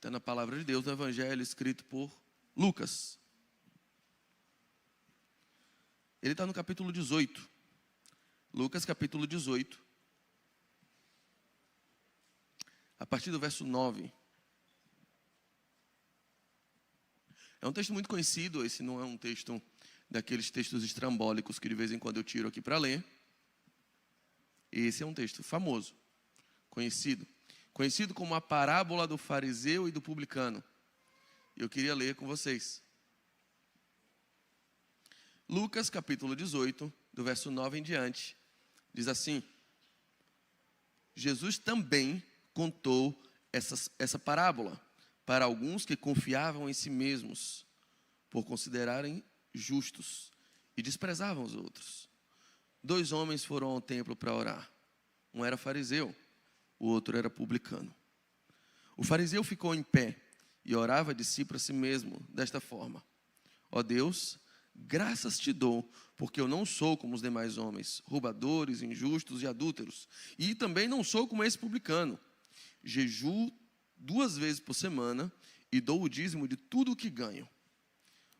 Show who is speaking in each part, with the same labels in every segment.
Speaker 1: está na palavra de Deus, no evangelho escrito por Lucas. Ele está no capítulo 18. Lucas, capítulo 18. A partir do verso 9. É um texto muito conhecido, esse não é um texto daqueles textos estrambólicos que de vez em quando eu tiro aqui para ler. Esse é um texto famoso, conhecido como a parábola do fariseu e do publicano. Eu queria ler com vocês. Lucas, capítulo 18, do verso 9 em diante, diz assim: Jesus também contou essa parábola para alguns que confiavam em si mesmos, por considerarem justos, e desprezavam os outros. 2 homens foram ao templo para orar. Um era fariseu, o outro era publicano. O fariseu ficou em pé e orava de si para si mesmo, desta forma: ó Deus, graças te dou, porque eu não sou como os demais homens, roubadores, injustos e adúlteros, e também não sou como esse publicano. Jejuo 2 vezes por semana e dou o dízimo de tudo o que ganho.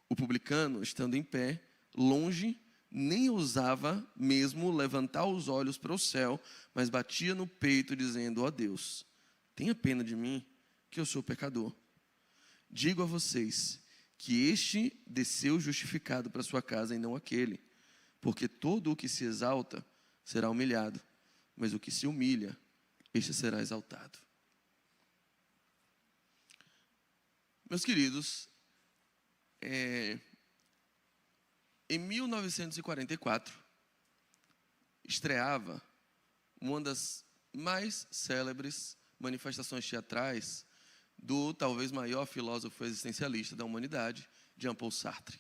Speaker 1: O publicano, estando em pé, longe, nem ousava mesmo levantar os olhos para o céu, mas batia no peito, dizendo: ó Deus, tenha pena de mim, que eu sou pecador. Digo a vocês que este desceu justificado para sua casa e não aquele, porque todo o que se exalta será humilhado, mas o que se humilha, este será exaltado. Meus queridos, em 1944, estreava uma das mais célebres manifestações teatrais do talvez maior filósofo existencialista da humanidade, Jean-Paul Sartre.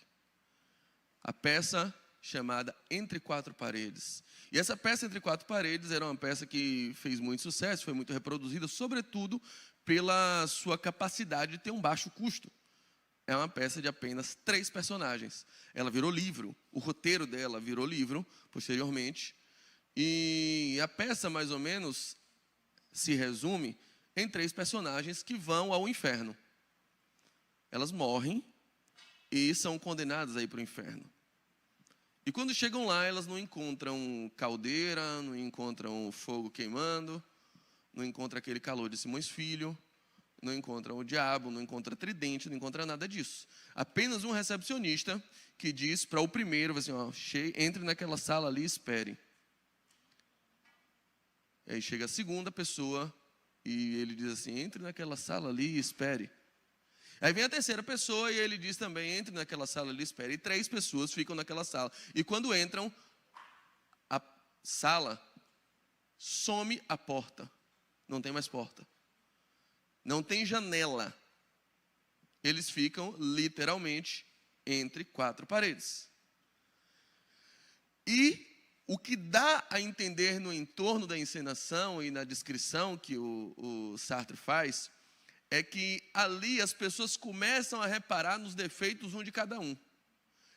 Speaker 1: A peça chamada Entre Quatro Paredes. E essa peça Entre Quatro Paredes era uma peça que fez muito sucesso, foi muito reproduzida, sobretudo pela sua capacidade de ter um baixo custo. É uma peça de apenas 3 personagens. Ela virou livro, o roteiro dela virou livro, posteriormente. E a peça, mais ou menos, se resume em 3 personagens que vão ao inferno. Elas morrem e são condenadas a ir para o inferno. E quando chegam lá, elas não encontram caldeira, não encontram fogo queimando, não encontram aquele calor de Simões Filho, não encontram o diabo, não encontram tridente, não encontram nada disso. Apenas um recepcionista que diz para o primeiro, assim, ó, entre naquela sala ali e espere. Aí chega a segunda pessoa e ele diz assim: entre naquela sala ali e espere. Aí vem a terceira pessoa e ele diz também: entre naquela sala ali e espere. E 3 pessoas ficam naquela sala. E quando entram, a sala some a porta. Não tem mais porta. Não tem janela. Eles ficam literalmente entre 4 paredes. E o que dá a entender no entorno da encenação e na descrição que o Sartre faz é que ali as pessoas começam a reparar nos defeitos um de cada um.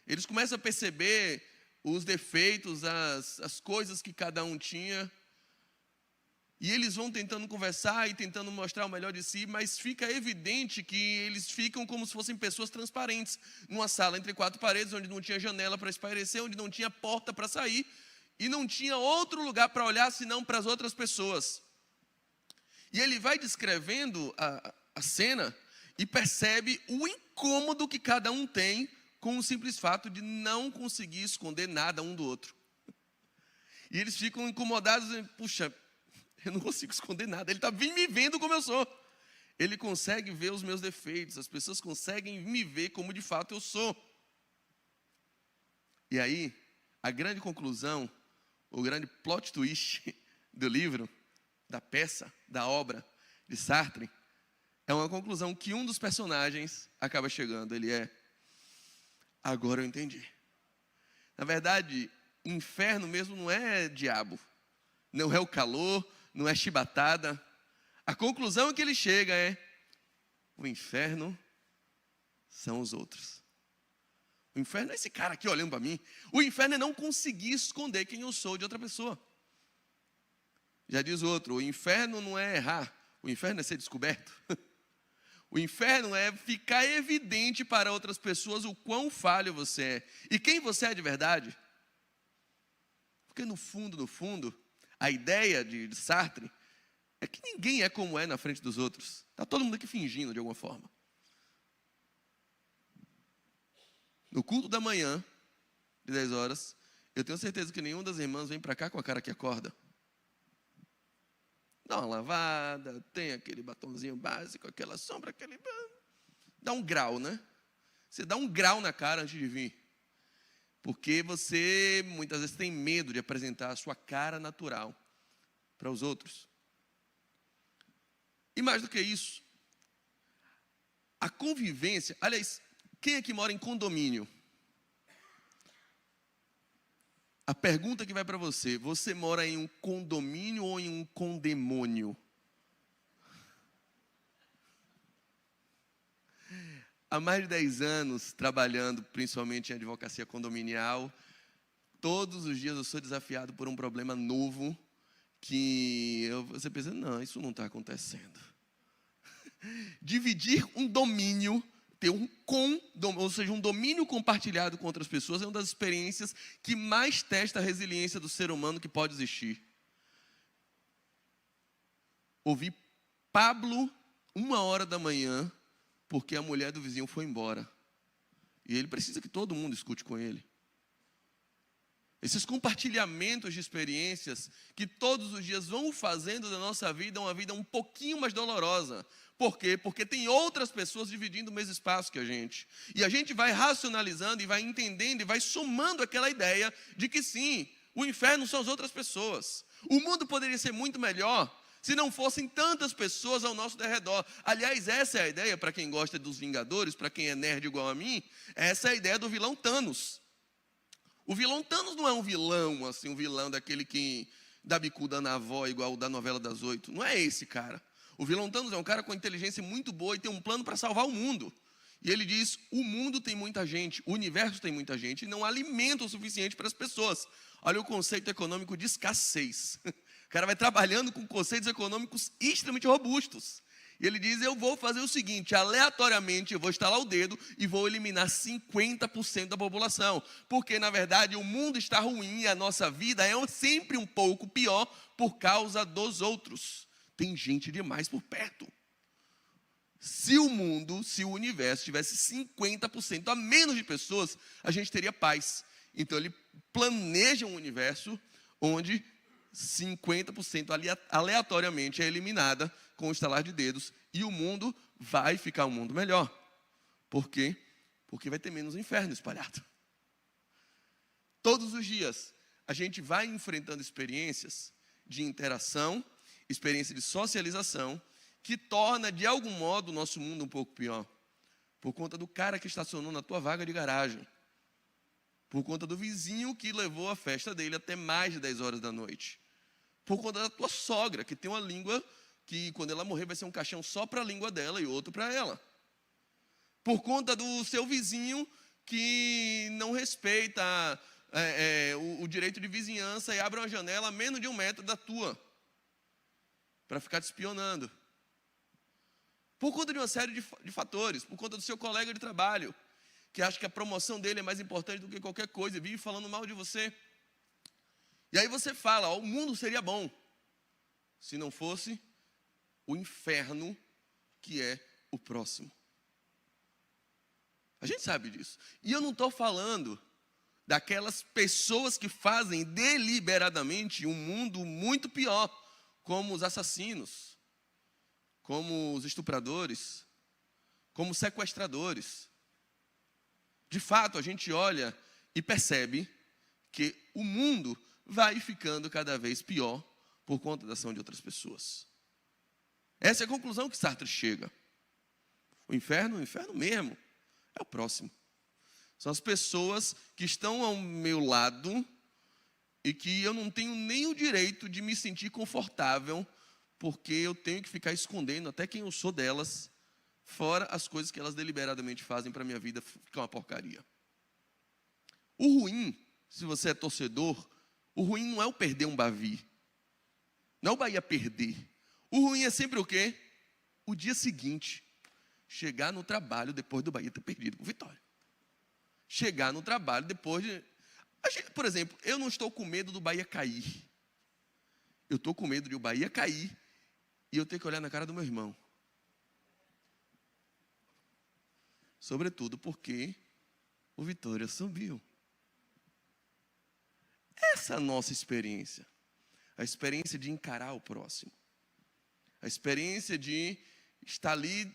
Speaker 1: Eles começam a perceber os defeitos, as coisas que cada um tinha. E eles vão tentando conversar e tentando mostrar o melhor de si, mas fica evidente que eles ficam como se fossem pessoas transparentes, numa sala entre 4 paredes, onde não tinha janela para espairecer, onde não tinha porta para sair, e não tinha outro lugar para olhar senão para as outras pessoas. E ele vai descrevendo a cena e percebe o incômodo que cada um tem com o simples fato de não conseguir esconder nada um do outro. E eles ficam incomodados, puxa, eu não consigo esconder nada, ele está me vendo como eu sou. Ele consegue ver os meus defeitos, as pessoas conseguem me ver como de fato eu sou. E aí, a grande conclusão, o grande plot twist do livro, da peça, da obra de Sartre, é uma conclusão que um dos personagens acaba chegando. Ele agora eu entendi. Na verdade, inferno mesmo não é diabo, não é o calor, não é chibatada. A conclusão que ele chega é: o inferno são os outros. O inferno é esse cara aqui olhando para mim. O inferno é não conseguir esconder quem eu sou de outra pessoa. Já diz o outro: o inferno não é errar, o inferno é ser descoberto. O O inferno é ficar evidente para outras pessoas o quão falho você é. E quem você é de verdade. Porque no fundo, a ideia de Sartre é que ninguém é como é na frente dos outros. Está todo mundo aqui fingindo de alguma forma. No culto da manhã, de 10 horas, eu tenho certeza que nenhuma das irmãs vem para cá com a cara que acorda. Dá uma lavada, tem aquele batonzinho básico, aquela sombra, aquele... Dá um grau, né? Você dá um grau na cara antes de vir. Porque você, muitas vezes, tem medo de apresentar a sua cara natural para os outros. E mais do que isso, a convivência... Aliás, quem aqui mora em condomínio? A pergunta que vai para você: você mora em um condomínio ou em um condemônio? Há mais de 10 anos, trabalhando principalmente em advocacia condominial, todos os dias eu sou desafiado por um problema novo que você pensa, não, isso não está acontecendo. Dividir um domínio, ter ou seja, um domínio compartilhado com outras pessoas é uma das experiências que mais testa a resiliência do ser humano que pode existir. Ouvi Pablo 1h porque a mulher do vizinho foi embora. E ele precisa que todo mundo escute com ele. Esses compartilhamentos de experiências que todos os dias vão fazendo da nossa vida uma vida um pouquinho mais dolorosa. Por quê? Porque tem outras pessoas dividindo o mesmo espaço que a gente. E a gente vai racionalizando e vai entendendo e vai somando aquela ideia de que sim, o inferno são as outras pessoas. O mundo poderia ser muito melhor se não fossem tantas pessoas ao nosso derredor. Aliás, essa é a ideia, para quem gosta dos Vingadores, para quem é nerd igual a mim, essa é a ideia do vilão Thanos. O vilão Thanos não é um vilão, assim, um vilão daquele que dá bicuda na avó, igual o da novela das 8. Não é esse cara. O vilão Thanos é um cara com inteligência muito boa e tem um plano para salvar o mundo. E ele diz, o mundo tem muita gente, o universo tem muita gente, e não há alimento o suficiente para as pessoas. Olha o conceito econômico de escassez. O cara vai trabalhando com conceitos econômicos extremamente robustos. E ele diz, eu vou fazer o seguinte, aleatoriamente eu vou estalar o dedo e vou eliminar 50% da população. Porque, na verdade, o mundo está ruim e a nossa vida é sempre um pouco pior por causa dos outros. Tem gente demais por perto. Se o mundo, se o universo tivesse 50% a menos de pessoas, a gente teria paz. Então ele planeja um universo onde 50% aleatoriamente é eliminada com o estalar de dedos e o mundo vai ficar um mundo melhor. Por quê? Porque vai ter menos inferno espalhado. Todos os dias a gente vai enfrentando experiências de interação, experiência de socialização, que torna, de algum modo, o nosso mundo um pouco pior. Por conta do cara que estacionou na tua vaga de garagem. Por conta do vizinho que levou a festa dele até mais de 10 horas da noite. Por conta da tua sogra, que tem uma língua que, quando ela morrer, vai ser um caixão só para a língua dela e outro para ela. Por conta do seu vizinho que não respeita o direito de vizinhança e abre uma janela a menos de 1 metro da tua, para ficar te espionando. Por conta de uma série de fatores, por conta do seu colega de trabalho, que acha que a promoção dele é mais importante do que qualquer coisa, e vive falando mal de você. E aí você fala, o mundo seria bom, se não fosse o inferno que é o próximo. A gente sabe disso. E eu não estou falando daquelas pessoas que fazem deliberadamente um mundo muito pior, como os assassinos, como os estupradores, como os sequestradores. De fato, a gente olha e percebe que o mundo vai ficando cada vez pior por conta da ação de outras pessoas. Essa é a conclusão que Sartre chega. O inferno mesmo, é o próximo. São as pessoas que estão ao meu lado e que eu não tenho nem o direito de me sentir confortável, porque eu tenho que ficar escondendo até quem eu sou delas, fora as coisas que elas deliberadamente fazem para a minha vida ficar uma porcaria. O ruim, se você é torcedor, o ruim não é o perder um Bavi. Não é o Bahia perder. O ruim é sempre o quê? O dia seguinte. chegar no trabalho depois do Bahia ter perdido para o Vitória. Chegar no trabalho depois de... Por exemplo, eu não estou com medo do Bahia cair. Eu estou com medo de o Bahia cair e eu ter que olhar na cara do meu irmão. Sobretudo porque o Vitória subiu. Essa é a nossa experiência. A experiência de encarar o próximo. A experiência de estar ali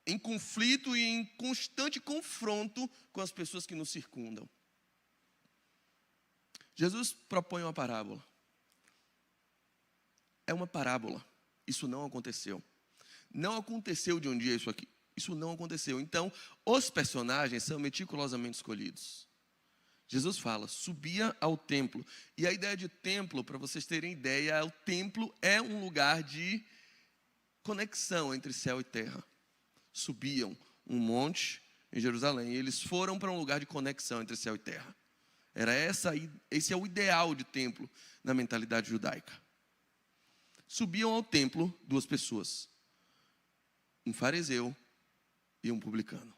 Speaker 1: em conflito e em constante confronto com as pessoas que nos circundam. Jesus propõe uma parábola. É uma parábola. Isso não aconteceu. Não aconteceu de um dia isso aqui. Isso não aconteceu. Então, os personagens são meticulosamente escolhidos. Jesus fala, subia ao templo. E a ideia de templo, para vocês terem ideia, o templo é um lugar de conexão entre céu e terra. Subiam um monte em Jerusalém e eles foram para um lugar de conexão entre céu e terra. Esse é o ideal de templo na mentalidade judaica. Subiam ao templo duas pessoas, um fariseu e um publicano.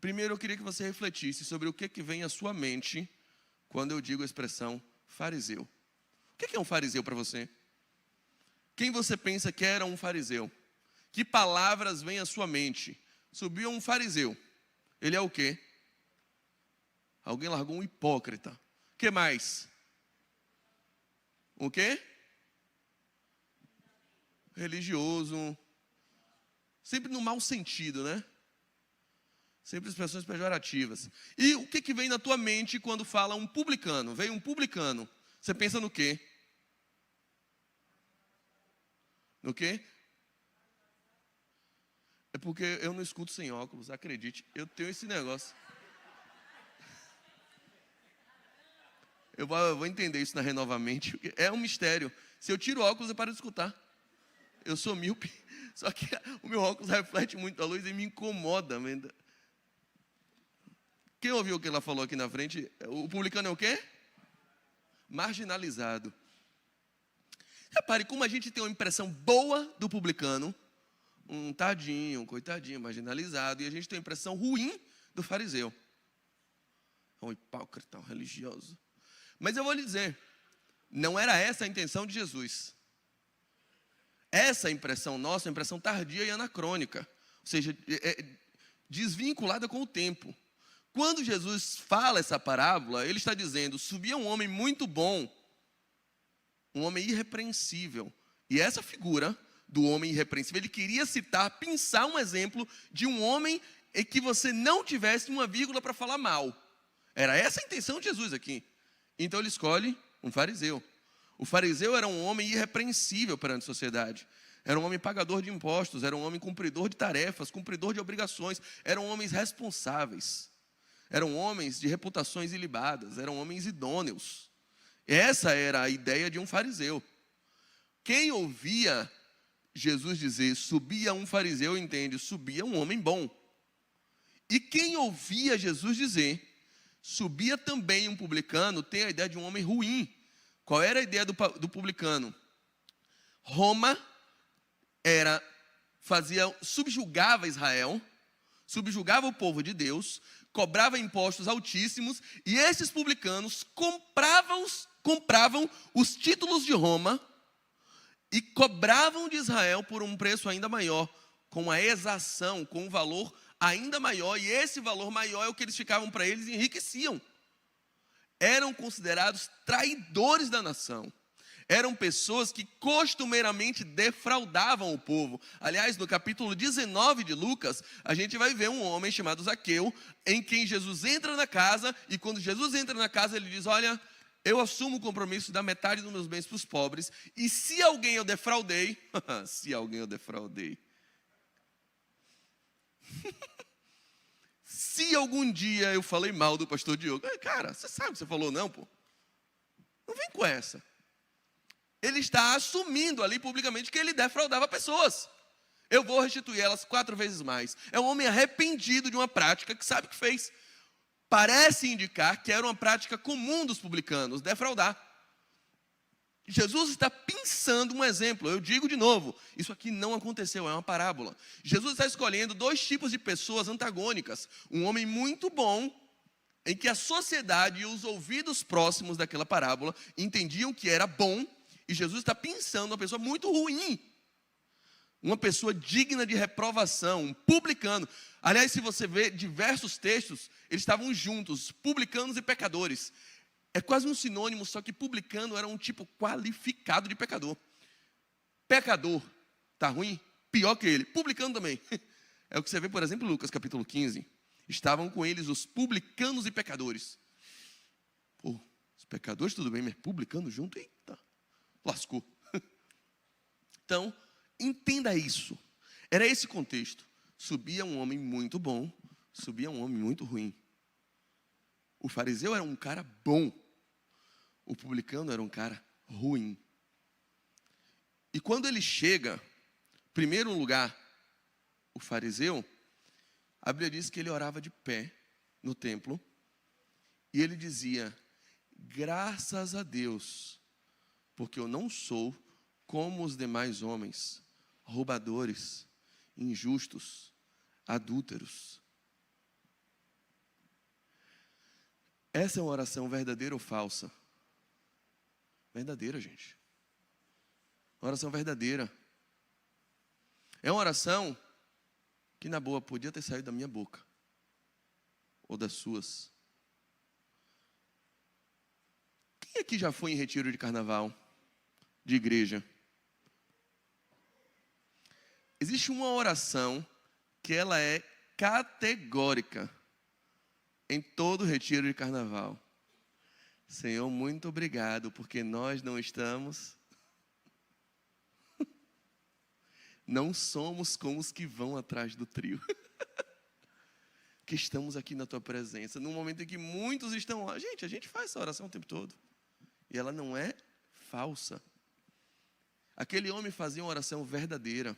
Speaker 1: Primeiro eu queria que você refletisse sobre o que vem à sua mente quando eu digo a expressão fariseu. O que é um fariseu para você? Quem você pensa que era um fariseu? Que palavras vêm à sua mente? Subiu um fariseu. Ele é o quê? Alguém largou um hipócrita. O que mais? O quê? Religioso. Sempre no mau sentido, né? Sempre expressões pejorativas. E o que vem na tua mente quando fala um publicano? Veio um publicano. Você pensa no quê? No quê? É porque eu não escuto sem óculos, acredite. Eu tenho esse negócio. Eu vou entender isso na Renovamente. É um mistério. Se eu tiro o óculos, eu paro de escutar. Eu sou míope. Só que o meu óculos reflete muito a luz e me incomoda. Quem ouviu o que ela falou aqui na frente? O publicano é o quê? Marginalizado. Repare como a gente tem uma impressão boa do publicano. Um tadinho, um coitadinho, marginalizado. E a gente tem uma impressão ruim do fariseu. É um hipócrita, um religioso. Mas eu vou lhe dizer, não era essa a intenção de Jesus. Essa impressão nossa é uma impressão tardia e anacrônica. Ou seja, desvinculada com o tempo. Quando Jesus fala essa parábola, ele está dizendo, subia um homem muito bom, um homem irrepreensível. E essa figura do homem irrepreensível, ele queria citar, pensar um exemplo de um homem em que você não tivesse uma vírgula para falar mal. Era essa a intenção de Jesus aqui. Então ele escolhe um fariseu. O fariseu era um homem irrepreensível perante a sociedade. Era um homem pagador de impostos, era um homem cumpridor de tarefas, cumpridor de obrigações. Eram homens responsáveis. Eram homens de reputações ilibadas, eram homens idôneos. Essa era a ideia de um fariseu. Quem ouvia Jesus dizer, subia um fariseu, entende, subia um homem bom. E quem ouvia Jesus dizer, subia também um publicano, tem a ideia de um homem ruim. Qual era a ideia do publicano? Roma subjugava Israel, subjugava o povo de Deus, cobrava impostos altíssimos, e esses publicanos compravam os títulos de Roma e cobravam de Israel por um preço ainda maior, com a exação, com um valor ainda maior, e esse valor maior é o que eles ficavam para eles e enriqueciam. Eram considerados traidores da nação. Eram pessoas que costumeiramente defraudavam o povo. Aliás, no capítulo 19 de Lucas, a gente vai ver um homem chamado Zaqueu, em quem Jesus entra na casa, e quando Jesus entra na casa, ele diz, olha, eu assumo o compromisso da metade dos meus bens para os pobres, e se alguém eu defraudei, se alguém eu defraudei, se algum dia eu falei mal do pastor Diogo, cara, você sabe o que você falou não, pô? Não vem com essa. Ele está assumindo ali publicamente que ele defraudava pessoas. Eu vou restituir elas 4 vezes mais. É um homem arrependido de uma prática que sabe que fez. Parece indicar que era uma prática comum dos publicanos, defraudar. Jesus está pensando um exemplo. Eu digo de novo, isso aqui não aconteceu, é uma parábola. Jesus está escolhendo dois tipos de pessoas antagônicas. Um homem muito bom, em que a sociedade e os ouvidos próximos daquela parábola entendiam que era bom, e Jesus está pensando uma pessoa muito ruim, uma pessoa digna de reprovação, um publicano. Aliás, se você vê diversos textos, eles estavam juntos, publicanos e pecadores. É quase um sinônimo, só que publicano era um tipo qualificado de pecador. Pecador, está ruim? Pior que ele. Publicano também. É o que você vê, por exemplo, em Lucas capítulo 15. Estavam com eles os publicanos e pecadores. Pô, os pecadores tudo bem, mas publicanos junto? Eita, lascou. Então, entenda isso. Era esse contexto. Subia um homem muito bom, subia um homem muito ruim. O fariseu era um cara bom. O publicano era um cara ruim. E quando ele chega, primeiro lugar, o fariseu, a Bíblia diz que ele orava de pé no templo. E ele dizia: graças a Deus, porque eu não sou como os demais homens, roubadores, injustos, adúlteros. Essa é uma oração verdadeira ou falsa? Verdadeira, gente. Uma oração verdadeira. É uma oração que, na boa, podia ter saído da minha boca. Ou das suas. Quem aqui já foi em retiro de carnaval? De igreja? Existe uma oração que ela é categórica em todo retiro de carnaval. Senhor, muito obrigado, porque nós não estamos, não somos como os que vão atrás do trio. Que estamos aqui na tua presença, num momento em que muitos estão lá. Gente, a gente faz essa oração o tempo todo. E ela não é falsa. Aquele homem fazia uma oração verdadeira.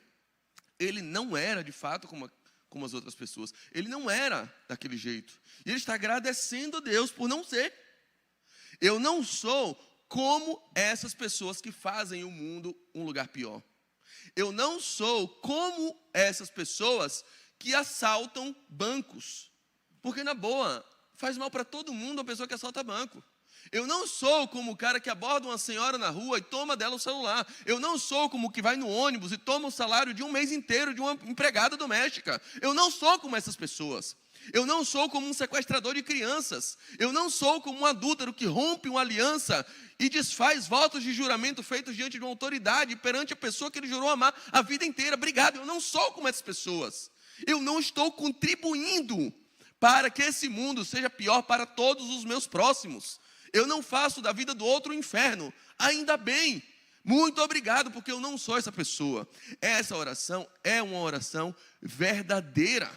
Speaker 1: Ele não era, de fato, como as outras pessoas. Ele não era daquele jeito. E ele está agradecendo a Deus por não ser. Eu não sou como essas pessoas que fazem o mundo um lugar pior. Eu não sou como essas pessoas que assaltam bancos. Porque, na boa, faz mal para todo mundo a pessoa que assalta banco. Eu não sou como o cara que aborda uma senhora na rua e toma dela o celular. Eu não sou como o que vai no ônibus e toma o salário de um mês inteiro de uma empregada doméstica. Eu não sou como essas pessoas. Eu não sou como um sequestrador de crianças. Eu não sou como um adúltero que rompe uma aliança e desfaz votos de juramento feitos diante de uma autoridade perante a pessoa que ele jurou amar a vida inteira. Obrigado, eu não sou como essas pessoas. Eu não estou contribuindo para que esse mundo seja pior para todos os meus próximos. Eu não faço da vida do outro um inferno. Ainda bem. Muito obrigado, porque eu não sou essa pessoa. Essa oração é uma oração verdadeira.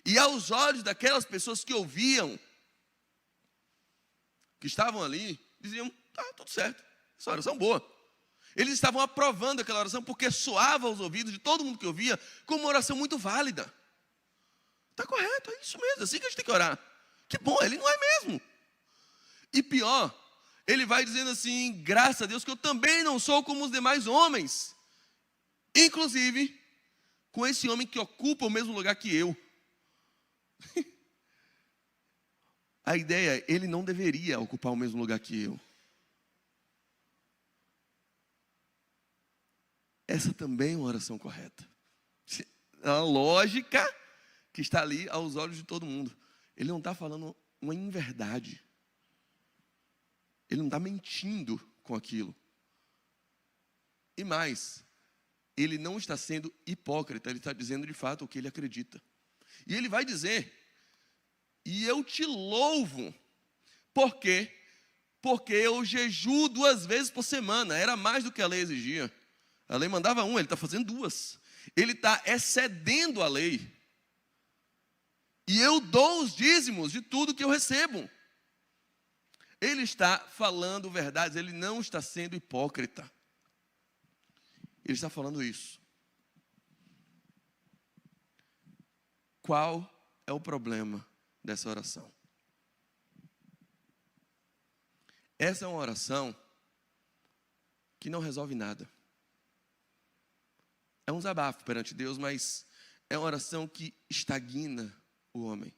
Speaker 1: E aos olhos daquelas pessoas que ouviam, que estavam ali, diziam: tá, tudo certo, essa oração é boa. Eles estavam aprovando aquela oração porque soava aos ouvidos de todo mundo que ouvia como uma oração muito válida. Está correto, é isso mesmo, é assim que a gente tem que orar. Que bom, ele não é mesmo. E pior, ele vai dizendo assim: graças a Deus que eu também não sou como os demais homens. Inclusive, com esse homem que ocupa o mesmo lugar que eu. A ideia é, ele não deveria ocupar o mesmo lugar que eu. Essa também é uma oração correta. A lógica que está ali aos olhos de todo mundo. Ele não está falando uma inverdade. Ele não está mentindo com aquilo. E mais, ele não está sendo hipócrita, ele está dizendo de fato o que ele acredita. E ele vai dizer: e eu te louvo. Por quê? Porque eu jejuo 2 vezes por semana. Era mais do que a lei exigia. A lei mandava 1, ele está fazendo 2. Ele está excedendo a lei. E eu dou os dízimos de tudo que eu recebo. Ele está falando verdades, ele não está sendo hipócrita. Ele está falando isso. Qual é o problema dessa oração? Essa é uma oração que não resolve nada. É um desabafo perante Deus, mas é uma oração que estagna o homem.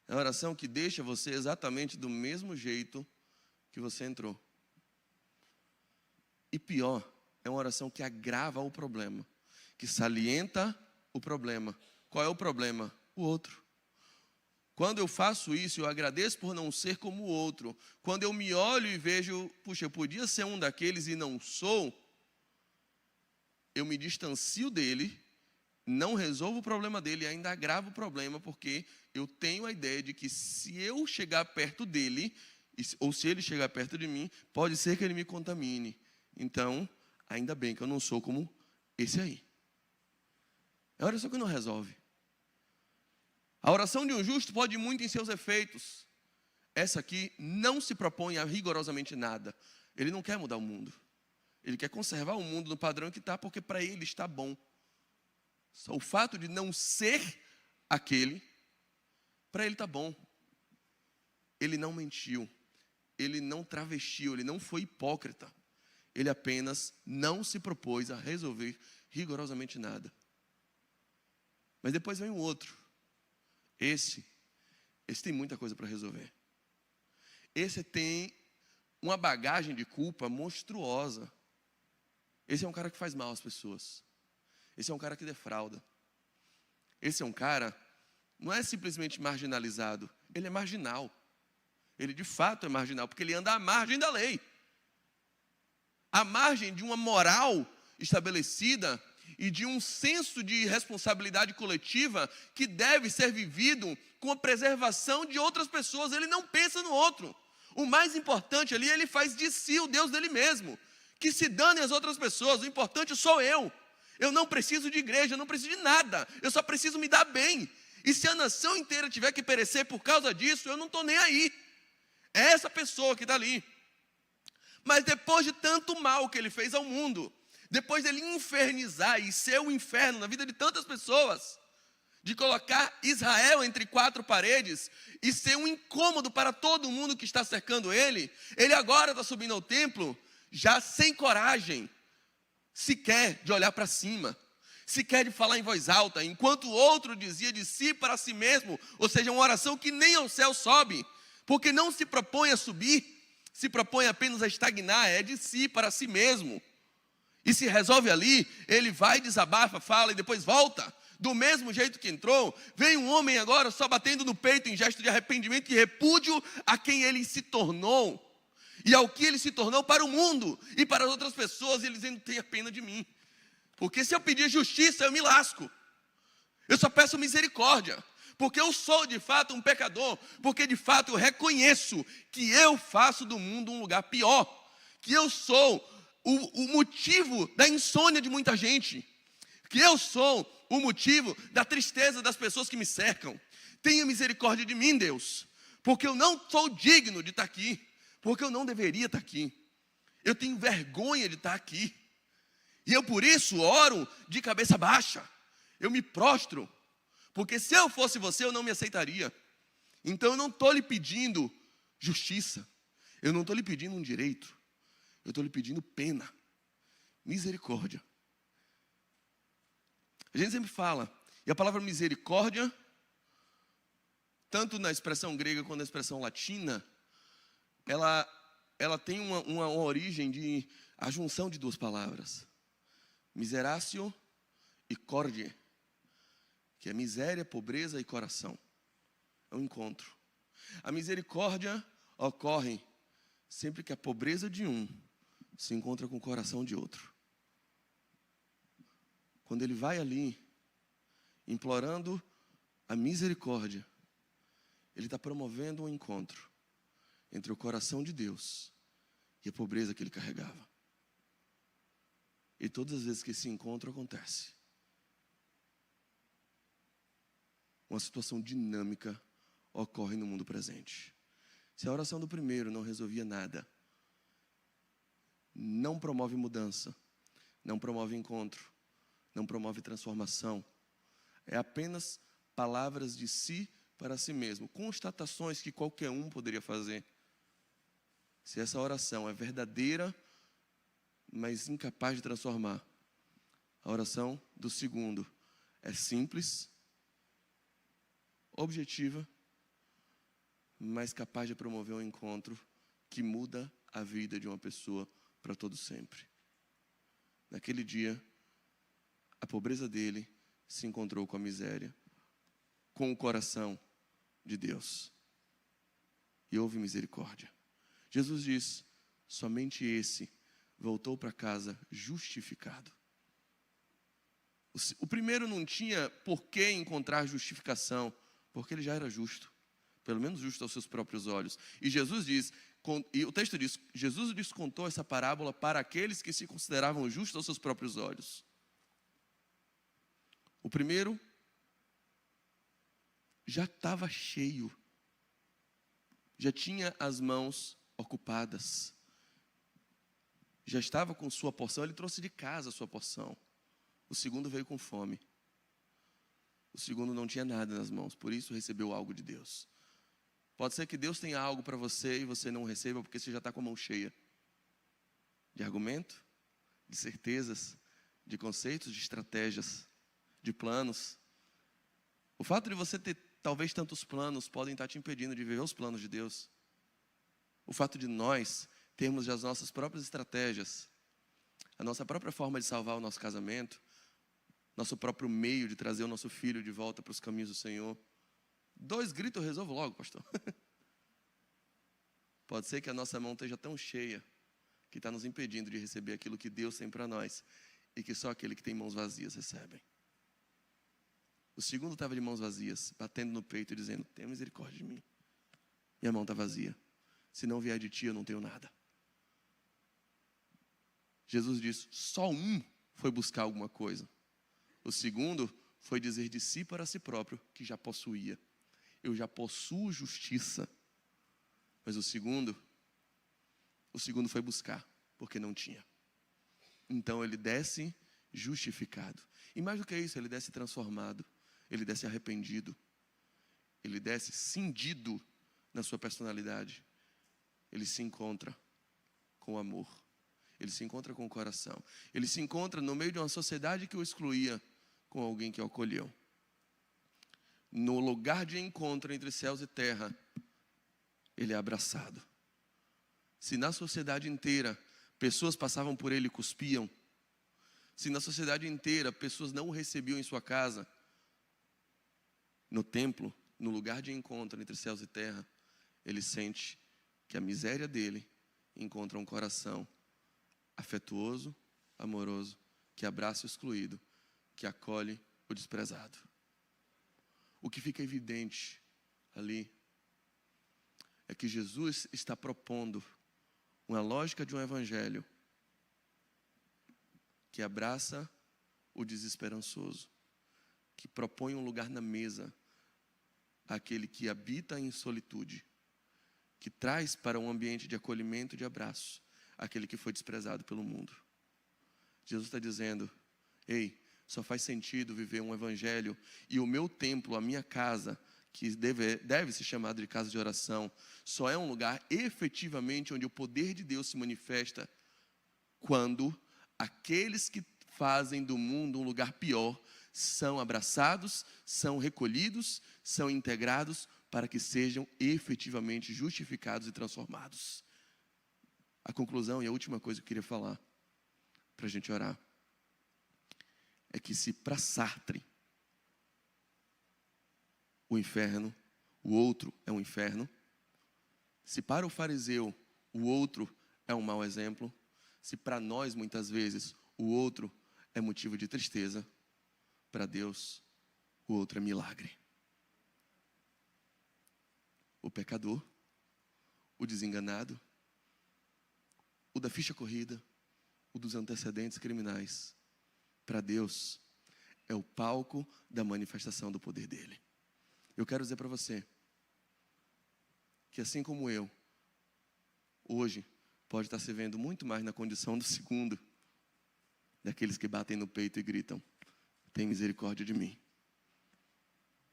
Speaker 1: É uma oração que deixa você exatamente do mesmo jeito que você entrou. E pior, é uma oração que agrava o problema, que salienta o problema. Qual é o problema? O outro. Quando eu faço isso, eu agradeço por não ser como o outro. Quando eu me olho e vejo, puxa, eu podia ser um daqueles e não sou, eu me distancio dele, não resolvo o problema dele e ainda agravo o problema, porque eu tenho a ideia de que se eu chegar perto dele, ou se ele chegar perto de mim, pode ser que ele me contamine. Então, ainda bem que eu não sou como esse aí. É a oração que não resolve. A oração de um justo pode ir muito em seus efeitos. Essa aqui não se propõe a rigorosamente nada. Ele não quer mudar o mundo. Ele quer conservar o mundo no padrão que está, porque para ele está bom. Só o fato de não ser aquele, para ele está bom. Ele não mentiu, ele não travestiu, ele não foi hipócrita. Ele apenas não se propôs a resolver rigorosamente nada. Mas depois vem o outro. Esse tem muita coisa para resolver. Esse tem uma bagagem de culpa monstruosa. Esse é um cara que faz mal às pessoas. Esse é um cara que defrauda. Esse é um cara, não é simplesmente marginalizado, ele é marginal. Ele de fato é marginal, porque ele anda à margem da lei. À margem de uma moral estabelecida e de um senso de responsabilidade coletiva que deve ser vivido com a preservação de outras pessoas. Ele não pensa no outro. O mais importante ali, ele faz de si o Deus dele mesmo. Que se danem as outras pessoas, o importante sou eu. Eu não preciso de igreja, eu não preciso de nada. Eu só preciso me dar bem. E se a nação inteira tiver que perecer por causa disso, eu não estou nem aí. É essa pessoa que está ali. Mas depois de tanto mal que ele fez ao mundo, depois dele infernizar e ser o inferno na vida de tantas pessoas, de colocar Israel entre quatro paredes e ser um incômodo para todo mundo que está cercando ele, ele agora está subindo ao templo, já sem coragem, sequer de olhar para cima, sequer de falar em voz alta, enquanto o outro dizia de si para si mesmo, ou seja, uma oração que nem ao céu sobe, porque não se propõe a subir, se propõe apenas a estagnar, é de si para si mesmo. E se resolve ali, ele vai, desabafa, fala e depois volta. Do mesmo jeito que entrou, vem um homem agora só batendo no peito em gesto de arrependimento e repúdio a quem ele se tornou. E ao que ele se tornou para o mundo e para as outras pessoas, ele dizendo, tenha pena de mim. Porque se eu pedir justiça, eu me lasco. Eu só peço misericórdia. Porque eu sou de fato um pecador. Porque de fato eu reconheço que eu faço do mundo um lugar pior. Que eu sou o motivo da insônia de muita gente. Que eu sou o motivo da tristeza das pessoas que me cercam. Tenha misericórdia de mim, Deus. Porque eu não sou digno de estar aqui. Porque eu não deveria estar aqui. Eu tenho vergonha de estar aqui. E eu por isso oro de cabeça baixa. Eu me prostro. Porque se eu fosse você, eu não me aceitaria. Então eu não estou lhe pedindo justiça. Eu não estou lhe pedindo um direito. Eu estou lhe pedindo pena. Misericórdia. A gente sempre fala. E a palavra misericórdia, tanto na expressão grega quanto na expressão latina, ela tem uma origem de a junção de duas palavras. Miseratio e cordie, que é miséria, pobreza e coração. É um encontro. A misericórdia ocorre sempre que a pobreza de um se encontra com o coração de outro. Quando ele vai ali, implorando a misericórdia, ele está promovendo um encontro entre o coração de Deus e a pobreza que ele carregava. E todas as vezes que esse encontro acontece, uma situação dinâmica ocorre no mundo presente. Se a oração do primeiro não resolvia nada, não promove mudança, não promove encontro, não promove transformação, é apenas palavras de si para si mesmo, constatações que qualquer um poderia fazer. Se essa oração é verdadeira mas incapaz de transformar. A oração do segundo é simples, objetiva, mas capaz de promover um encontro que muda a vida de uma pessoa para todo sempre. Naquele dia, a pobreza dele se encontrou com a miséria, com o coração de Deus. E houve misericórdia. Jesus diz, somente esse voltou para casa justificado. O primeiro não tinha por que encontrar justificação, porque ele já era justo, pelo menos justo aos seus próprios olhos. E Jesus diz, e o texto diz, Jesus lhes contou essa parábola para aqueles que se consideravam justos aos seus próprios olhos. O primeiro já estava cheio, já tinha as mãos ocupadas, já estava com sua porção, ele trouxe de casa a sua porção. O segundo veio com fome. O segundo não tinha nada nas mãos, por isso recebeu algo de Deus. Pode ser que Deus tenha algo para você e você não receba porque você já está com a mão cheia de argumento, de certezas, de conceitos, de estratégias, de planos. O fato de você ter talvez tantos planos podem estar te impedindo de viver os planos de Deus. O fato de nós termos as nossas próprias estratégias, a nossa própria forma de salvar o nosso casamento, nosso próprio meio de trazer o nosso filho de volta para os caminhos do Senhor. 2 gritos eu resolvo logo, pastor. Pode ser que a nossa mão esteja tão cheia que está nos impedindo de receber aquilo que Deus tem para nós e que só aquele que tem mãos vazias recebem. O segundo estava de mãos vazias, batendo no peito e dizendo, tenha misericórdia de mim. Minha mão está vazia. Se não vier de ti, eu não tenho nada. Jesus disse, só um foi buscar alguma coisa. O segundo foi dizer de si para si próprio que já possuía. Eu já possuo justiça. Mas o segundo foi buscar, porque não tinha. Então ele desce justificado. E mais do que isso, ele desce transformado. Ele desce arrependido. Ele desce cindido na sua personalidade. Ele se encontra com o amor. Ele se encontra com o coração. Ele se encontra no meio de uma sociedade que o excluía, com alguém que o acolheu. No lugar de encontro entre céus e terra, ele é abraçado. Se na sociedade inteira pessoas passavam por ele e cuspiam, se na sociedade inteira pessoas não o recebiam em sua casa, no templo, no lugar de encontro entre céus e terra, ele sente que a miséria dele encontra um coração afetuoso, amoroso, que abraça o excluído, que acolhe o desprezado. O que fica evidente ali é que Jesus está propondo uma lógica de um evangelho que abraça o desesperançoso, que propõe um lugar na mesa àquele que habita em solitude, que traz para um ambiente de acolhimento e de abraço aquele que foi desprezado pelo mundo. Jesus está dizendo, ei, só faz sentido viver um evangelho e o meu templo, a minha casa, que deve ser chamado de casa de oração, só é um lugar efetivamente onde o poder de Deus se manifesta quando aqueles que fazem do mundo um lugar pior são abraçados, são recolhidos, são integrados para que sejam efetivamente justificados e transformados. A conclusão e a última coisa que eu queria falar para a gente orar é que se para Sartre o inferno, o outro é um inferno, se para o fariseu o outro é um mau exemplo, se para nós muitas vezes o outro é motivo de tristeza, para Deus o outro é milagre. O pecador, o desenganado, o da ficha corrida, o dos antecedentes criminais, para Deus é o palco da manifestação do poder dele. Eu quero dizer para você que assim como eu, hoje pode estar se vendo muito mais na condição do segundo, daqueles que batem no peito e gritam, tem misericórdia de mim.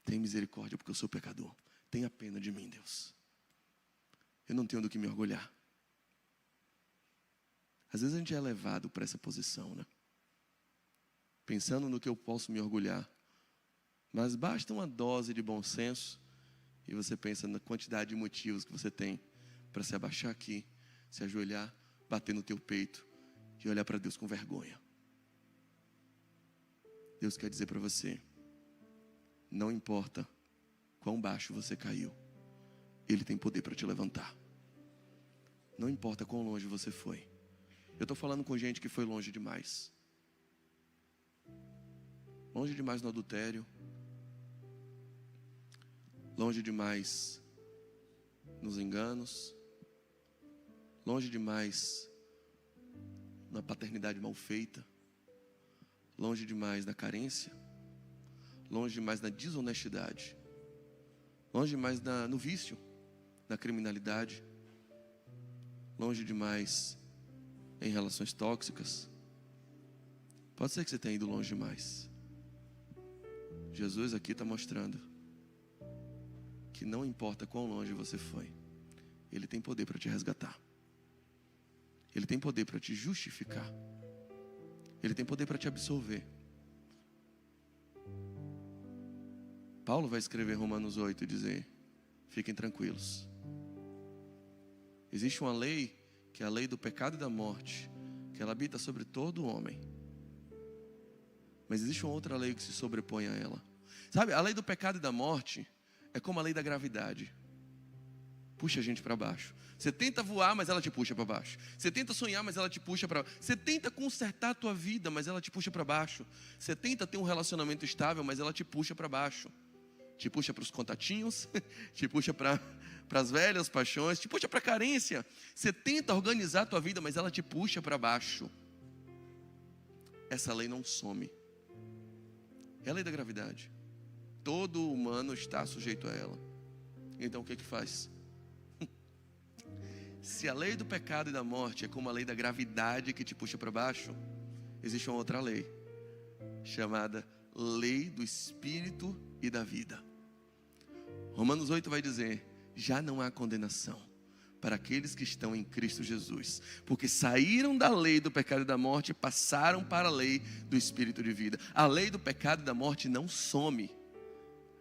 Speaker 1: Tem misericórdia porque eu sou pecador. Tenha pena de mim, Deus. Eu não tenho do que me orgulhar. Às vezes a gente é levado para essa posição, né? Pensando no que eu posso me orgulhar. Mas basta uma dose de bom senso e você pensa na quantidade de motivos que você tem para se abaixar aqui, se ajoelhar, bater no teu peito e olhar para Deus com vergonha. Deus quer dizer para você, não importa quão baixo você caiu, Ele tem poder para te levantar. Não importa quão longe você foi. Eu estou falando com gente que foi longe demais. Longe demais no adultério. Longe demais nos enganos. Longe demais na paternidade mal feita. Longe demais na carência. Longe demais na desonestidade. Longe demais no vício, na criminalidade. Longe demais em relações tóxicas. Pode ser que você tenha ido longe demais. Jesus aqui está mostrando que não importa quão longe você foi, Ele tem poder para te resgatar. Ele tem poder para te justificar. Ele tem poder para te absolver. Paulo vai escrever Romanos 8 e dizer, fiquem tranquilos. Existe uma lei, que é a lei do pecado e da morte, que ela habita sobre todo homem. Mas existe uma outra lei que se sobrepõe a ela. Sabe, a lei do pecado e da morte é como a lei da gravidade. Puxa a gente para baixo. Você tenta voar, mas ela te puxa para baixo. Você tenta sonhar, mas ela te puxa para baixo. Você tenta consertar a tua vida, mas ela te puxa para baixo. Você tenta ter um relacionamento estável, mas ela te puxa para baixo. Te puxa para os contatinhos, te puxa para as velhas paixões, te puxa para a carência. Você tenta organizar a tua vida, mas ela te puxa para baixo. Essa lei não some. É a lei da gravidade. Todo humano está sujeito a ela. Então o que faz? Se a lei do pecado e da morte é como a lei da gravidade que te puxa para baixo, existe uma outra lei, chamada lei do Espírito e da vida. Romanos 8 vai dizer, já não há condenação para aqueles que estão em Cristo Jesus, porque saíram da lei do pecado e da morte e passaram para a lei do Espírito de vida. A lei do pecado e da morte não some.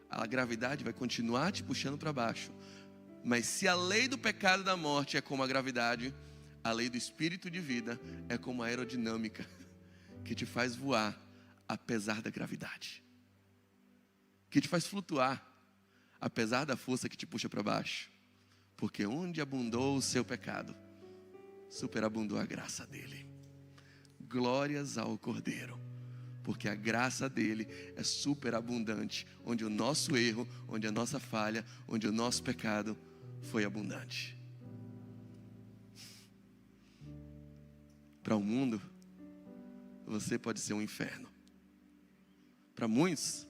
Speaker 1: A gravidade vai continuar te puxando para baixo. Mas se a lei do pecado e da morte é como a gravidade, a lei do Espírito de vida é como a aerodinâmica, que te faz voar apesar da gravidade, que te faz flutuar apesar da força que te puxa para baixo. Porque onde abundou o seu pecado, superabundou a graça dele. Glórias ao Cordeiro, porque a graça dele é superabundante, onde o nosso erro, onde a nossa falha, onde o nosso pecado foi abundante. Para o mundo, você pode ser um inferno. Para muitos,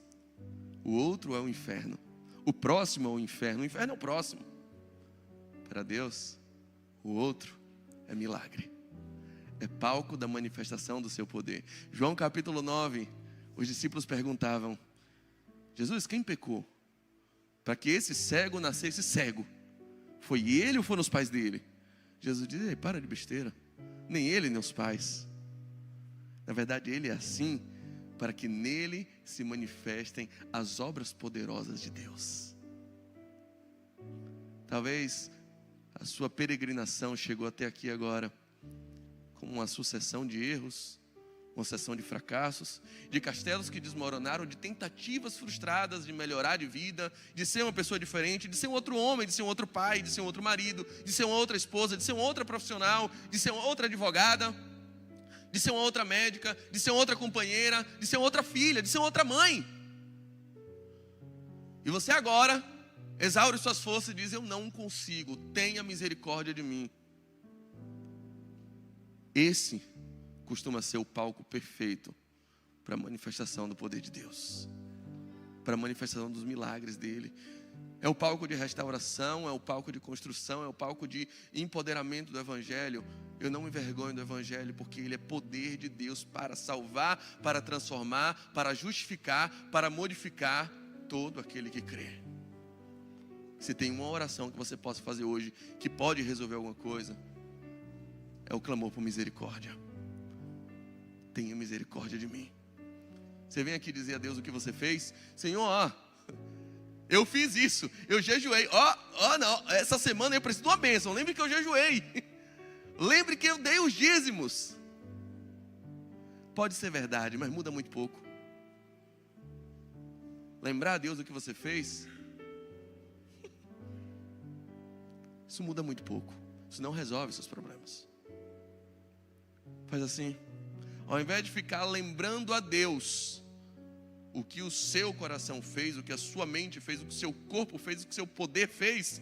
Speaker 1: o outro é o inferno. O próximo é o inferno. O inferno é o próximo. Para Deus, o outro é milagre. É palco da manifestação do seu poder. João capítulo 9, os discípulos perguntavam, Jesus, quem pecou? Para que esse cego nascesse cego? Foi ele ou foram os pais dele? Jesus diz, ei, para de besteira. Nem ele, nem os pais. Na verdade, ele é assim para que nele se manifestem as obras poderosas de Deus. Talvez a sua peregrinação chegou até aqui agora como uma sucessão de erros, uma sucessão de fracassos, de castelos que desmoronaram, de tentativas frustradas de melhorar de vida, de ser uma pessoa diferente, de ser um outro homem, de ser um outro pai, de ser um outro marido, de ser uma outra esposa, de ser uma outra profissional, de ser uma outra advogada, de ser uma outra médica, de ser uma outra companheira, de ser uma outra filha, de ser uma outra mãe. E você agora exaure suas forças e diz, eu não consigo, tenha misericórdia de mim. Esse costuma ser o palco perfeito para a manifestação do poder de Deus, para a manifestação dos milagres dele. É o palco de restauração, é o palco de construção, é o palco de empoderamento do Evangelho. Eu não me envergonho do Evangelho, porque ele é poder de Deus para salvar, para transformar, para justificar, para modificar todo aquele que crê. Se tem uma oração que você possa fazer hoje, que pode resolver alguma coisa, é o clamor por misericórdia. Tenha misericórdia de mim. Você vem aqui dizer a Deus o que você fez. Senhor, eu fiz isso, eu jejuei. Não, essa semana eu preciso de uma bênção. Lembre que eu jejuei. Lembre que eu dei os dízimos. Pode ser verdade, mas muda muito pouco. Lembrar a Deus o que você fez, isso muda muito pouco. Isso não resolve seus problemas. Faz assim. Ao invés de ficar lembrando a Deus o que o seu coração fez, o que a sua mente fez, o que o seu corpo fez, o que o seu poder fez,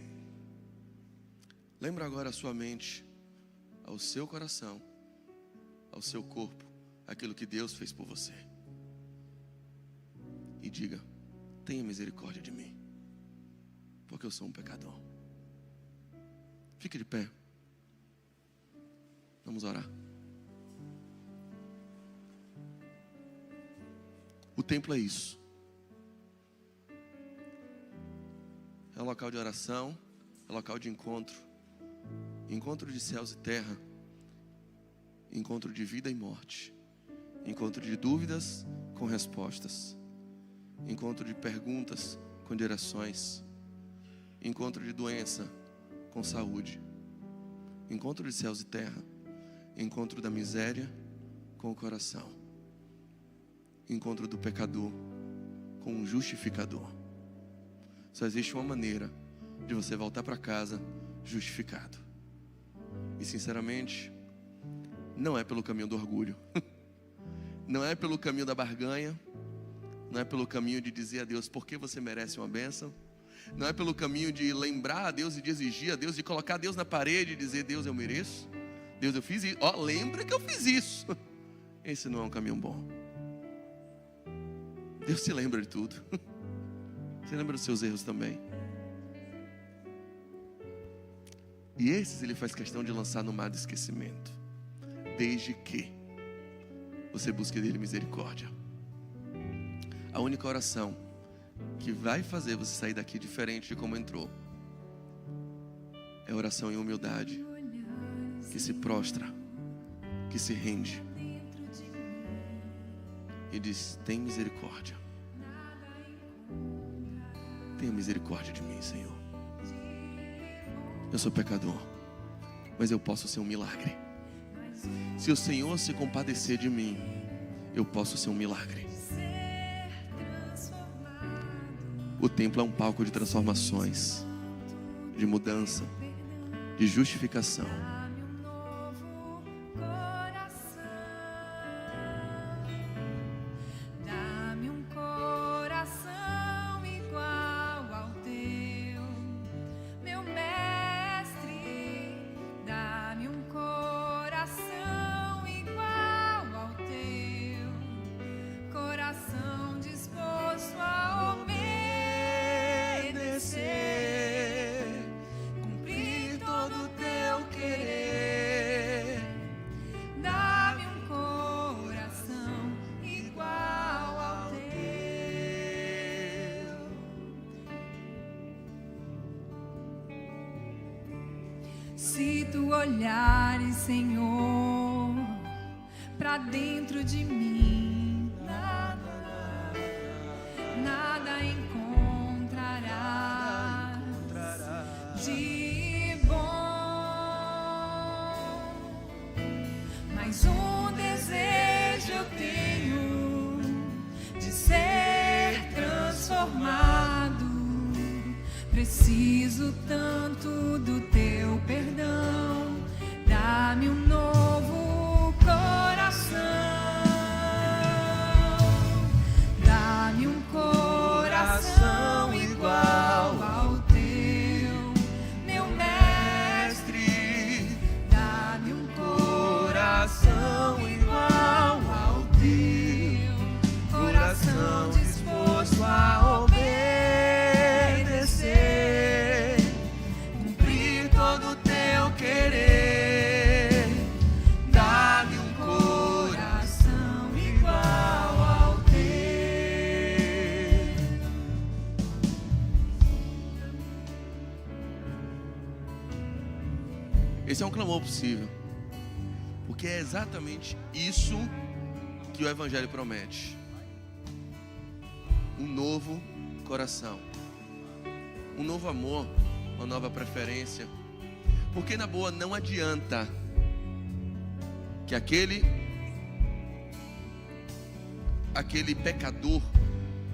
Speaker 1: lembra agora a sua mente, ao seu coração, ao seu corpo, aquilo que Deus fez por você. E diga: tenha misericórdia de mim, porque eu sou um pecador. Fique de pé. Vamos orar. O templo é isso. É um local de oração, é um local de encontro. Encontro de céus e terra. Encontro de vida e morte. Encontro de dúvidas com respostas. Encontro de perguntas com direções. Encontro de doença com saúde. Encontro de céus e terra. Encontro da miséria com o coração. Encontro do pecador com um justificador. Só existe uma maneira de você voltar para casa justificado. E sinceramente, não é pelo caminho do orgulho. Não é pelo caminho da barganha. Não é pelo caminho de dizer a Deus por que você merece uma bênção. Não é pelo caminho de lembrar a Deus e de exigir a Deus, de colocar Deus na parede e dizer: Deus, eu mereço. Deus, eu fiz isso. Lembra que eu fiz isso. Esse não é um caminho bom. Deus se lembra de tudo. Você lembra dos seus erros também. E esses Ele faz questão de lançar no mar do esquecimento, desde que você busque dele misericórdia. A única oração que vai fazer você sair daqui diferente de como entrou é a oração em humildade, que se prostra, que se rende e diz: tem misericórdia. Tenha misericórdia de mim, Senhor. Eu sou pecador, mas eu posso ser um milagre. Se o Senhor se compadecer de mim, eu posso ser um milagre. O templo é um palco de transformações, de mudança, de justificação.
Speaker 2: Se tu olhares, Senhor, pra dentro de mim, nada encontrarás de bom, mas um desejo eu tenho de ser transformado. Preciso tanto do teu perdão, dá-me um novo coração, dá-me um coração igual ao teu, meu mestre, dá-me um coração igual ao teu, coração disposto a
Speaker 1: Esse é um clamor possível. Porque é exatamente isso que o Evangelho promete. Um novo coração, um novo amor, uma nova preferência. Porque na boa não adianta que aquele pecador,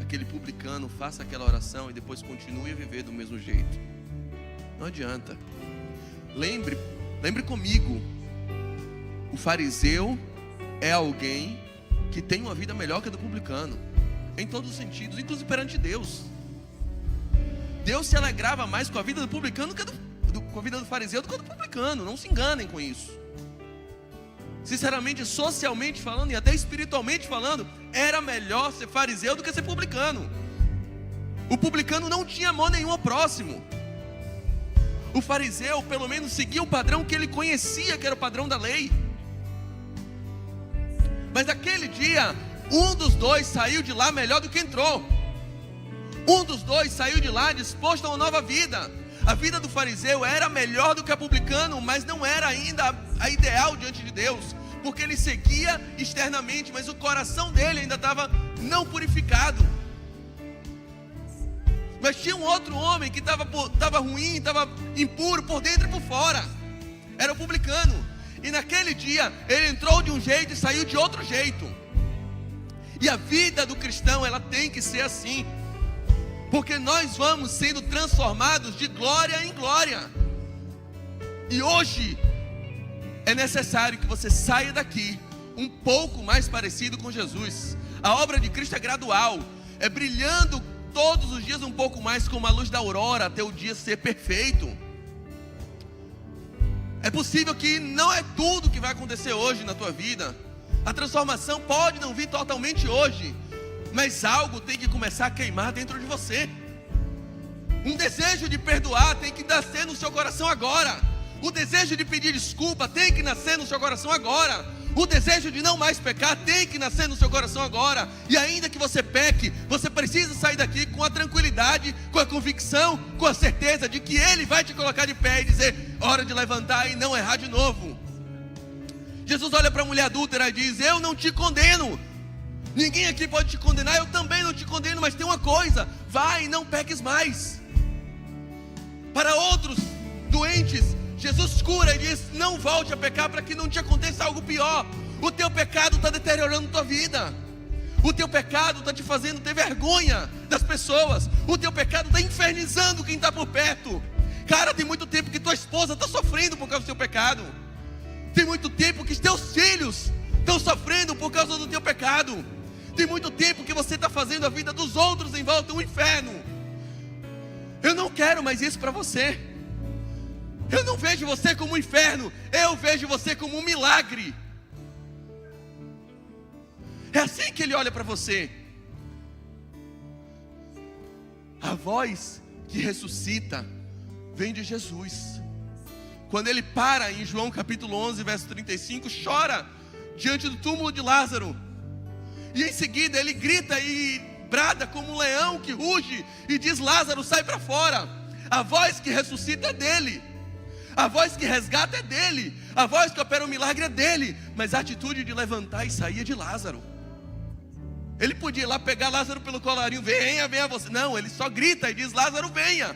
Speaker 1: aquele publicano faça aquela oração e depois continue a viver do mesmo jeito. Não adianta. Lembre comigo, o fariseu é alguém que tem uma vida melhor que a do publicano, em todos os sentidos, inclusive perante Deus. Deus se alegrava mais com a vida do publicano que com a vida do fariseu do que a do publicano. Não se enganem com isso. Sinceramente, socialmente falando e até espiritualmente falando, era melhor ser fariseu do que ser publicano. O publicano não tinha amor nenhum ao próximo. O fariseu pelo menos seguia o padrão que ele conhecia, que era o padrão da lei. Mas naquele dia, um dos dois saiu de lá melhor do que entrou. Um dos dois saiu de lá disposto a uma nova vida. A vida do fariseu era melhor do que a publicano, mas não era ainda a ideal diante de Deus, porque ele seguia externamente, mas o coração dele ainda estava não purificado. Mas tinha um outro homem que estava ruim, estava impuro por dentro e por fora. Era o publicano. E naquele dia ele entrou de um jeito e saiu de outro jeito. E a vida do cristão, ela tem que ser assim, porque nós vamos sendo transformados de glória em glória. E hoje é necessário que você saia daqui um pouco mais parecido com Jesus. A obra de Cristo é gradual, é brilhando todos os dias um pouco mais como a luz da aurora, até o dia ser perfeito. É possível que não é tudo que vai acontecer hoje na tua vida. A transformação pode não vir totalmente hoje, mas algo tem que começar a queimar dentro de você. Um desejo de perdoar tem que nascer no seu coração agora. O desejo de pedir desculpa tem que nascer no seu coração agora. O desejo de não mais pecar tem que nascer no seu coração agora. E ainda que você peque, você precisa sair daqui com a tranquilidade, com a convicção, com a certeza de que Ele vai te colocar de pé e dizer: hora de levantar e não errar de novo. Jesus olha para a mulher adúltera e diz: eu não te condeno. Ninguém aqui pode te condenar, eu também não te condeno, mas tem uma coisa: vai e não peques mais. Para outros doentes, Jesus cura e diz: não volte a pecar para que não te aconteça algo pior. O teu pecado está deteriorando a tua vida. O teu pecado está te fazendo ter vergonha das pessoas. O teu pecado está infernizando quem está por perto. Cara, tem muito tempo que tua esposa está sofrendo por causa do teu pecado. Tem muito tempo que teus filhos estão sofrendo por causa do teu pecado. Tem muito tempo que você está fazendo a vida dos outros em volta um inferno. Eu não quero mais isso para você. Eu não vejo você como um inferno, eu vejo você como um milagre. É assim que Ele olha para você. A voz que ressuscita vem de Jesus. Quando Ele para em João capítulo 11, verso 35, chora diante do túmulo de Lázaro. E em seguida Ele grita e brada como um leão que ruge e diz: Lázaro, sai para fora. A voz que ressuscita é dele. A voz que resgata é dele. A voz que opera o milagre é dele. Mas a atitude de levantar e sair é de Lázaro. Ele podia ir lá pegar Lázaro pelo colarinho: venha, venha você. Não, ele só grita e diz: Lázaro, venha.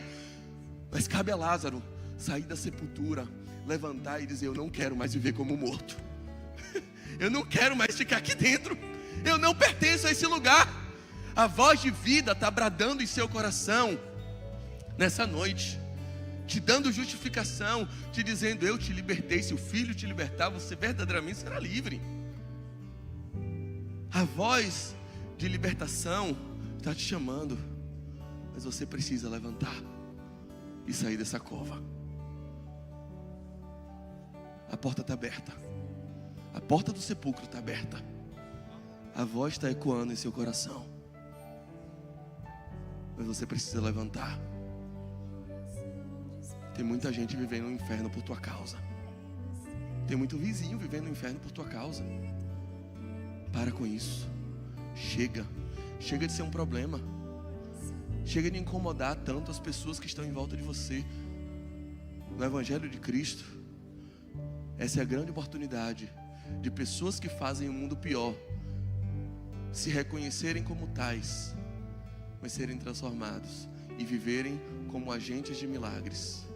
Speaker 1: Mas cabe a Lázaro sair da sepultura, levantar e dizer: eu não quero mais viver como morto. Eu não quero mais ficar aqui dentro. Eu não pertenço a esse lugar. A voz de vida está bradando em seu coração nessa noite, te dando justificação, te dizendo: eu te libertei. Se o Filho te libertar, você verdadeiramente será livre. A voz de libertação está te chamando, mas você precisa levantar e sair dessa cova. A porta está aberta. A porta do sepulcro está aberta. A voz está ecoando em seu coração, mas você precisa levantar. Tem muita gente vivendo no inferno por tua causa. Tem muito vizinho vivendo no inferno por tua causa. Para com isso. Chega de ser um problema. Chega de incomodar tanto as pessoas que estão em volta de você. No Evangelho de Cristo, essa é a grande oportunidade de pessoas que fazem o mundo pior se reconhecerem como tais, mas serem transformados e viverem como agentes de milagres.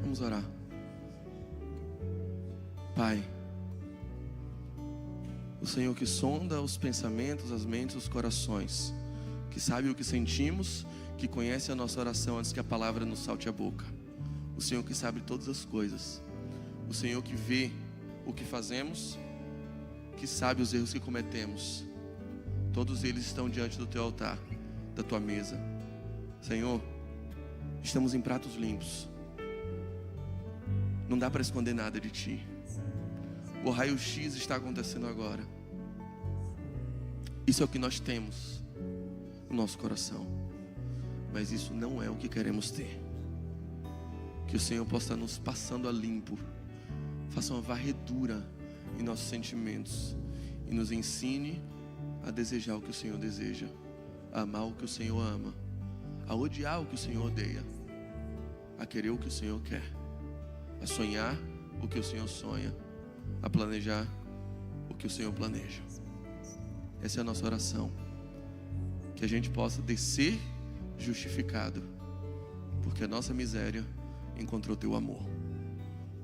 Speaker 1: Vamos orar. Pai, o Senhor que sonda os pensamentos, as mentes, os corações, que sabe o que sentimos, que conhece a nossa oração antes que a palavra nos salte a boca. O Senhor que sabe todas as coisas. O Senhor que vê o que fazemos, que sabe os erros que cometemos. Todos eles estão diante do teu altar, da tua mesa. Senhor, estamos em pratos limpos. Não dá para esconder nada de ti. O raio-x está acontecendo agora. Isso é o que nós temos no nosso coração, mas isso não é o que queremos ter. Que o Senhor possa estar nos passando a limpo, faça uma varredura em nossos sentimentos e nos ensine a desejar o que o Senhor deseja, a amar o que o Senhor ama, a odiar o que o Senhor odeia, a querer o que o Senhor quer, a sonhar o que o Senhor sonha, a planejar o que o Senhor planeja. Essa é a nossa oração. Que a gente possa descer justificado, porque a nossa miséria encontrou teu amor,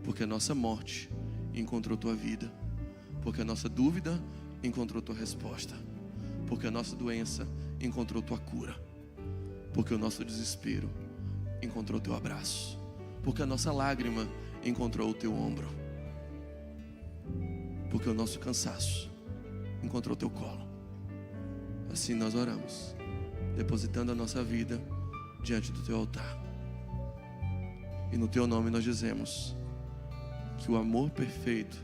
Speaker 1: porque a nossa morte encontrou tua vida, porque a nossa dúvida encontrou tua resposta, porque a nossa doença encontrou tua cura, porque o nosso desespero encontrou teu abraço, porque a nossa lágrima encontrou o teu ombro, porque o nosso cansaço encontrou teu colo. Assim nós oramos, depositando a nossa vida diante do teu altar. E no teu nome nós dizemos que o amor perfeito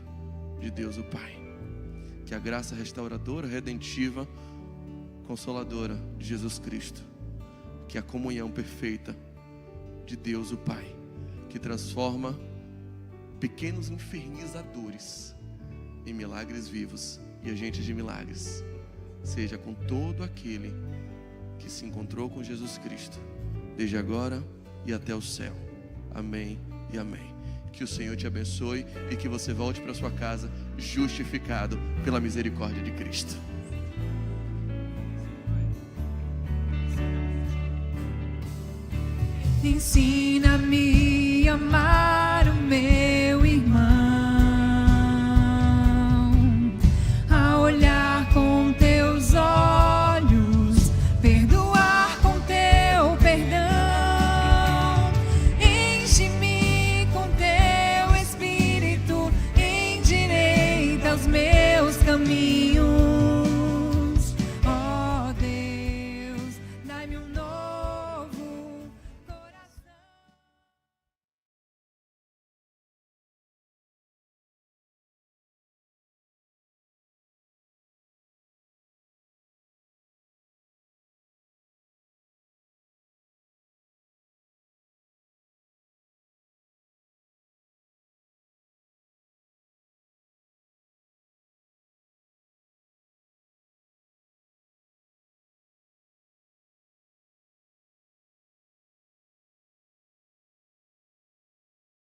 Speaker 1: de Deus o Pai, que a graça restauradora, redentiva, consoladora de Jesus Cristo, que a comunhão perfeita de Deus o Pai, que transforma pequenos infernizadores em milagres vivos e agentes de milagres, seja com todo aquele que se encontrou com Jesus Cristo, desde agora e até o céu. Amém e amém. Que o Senhor te abençoe e que você volte para sua casa justificado pela misericórdia de Cristo.
Speaker 2: Ensina-me a amar.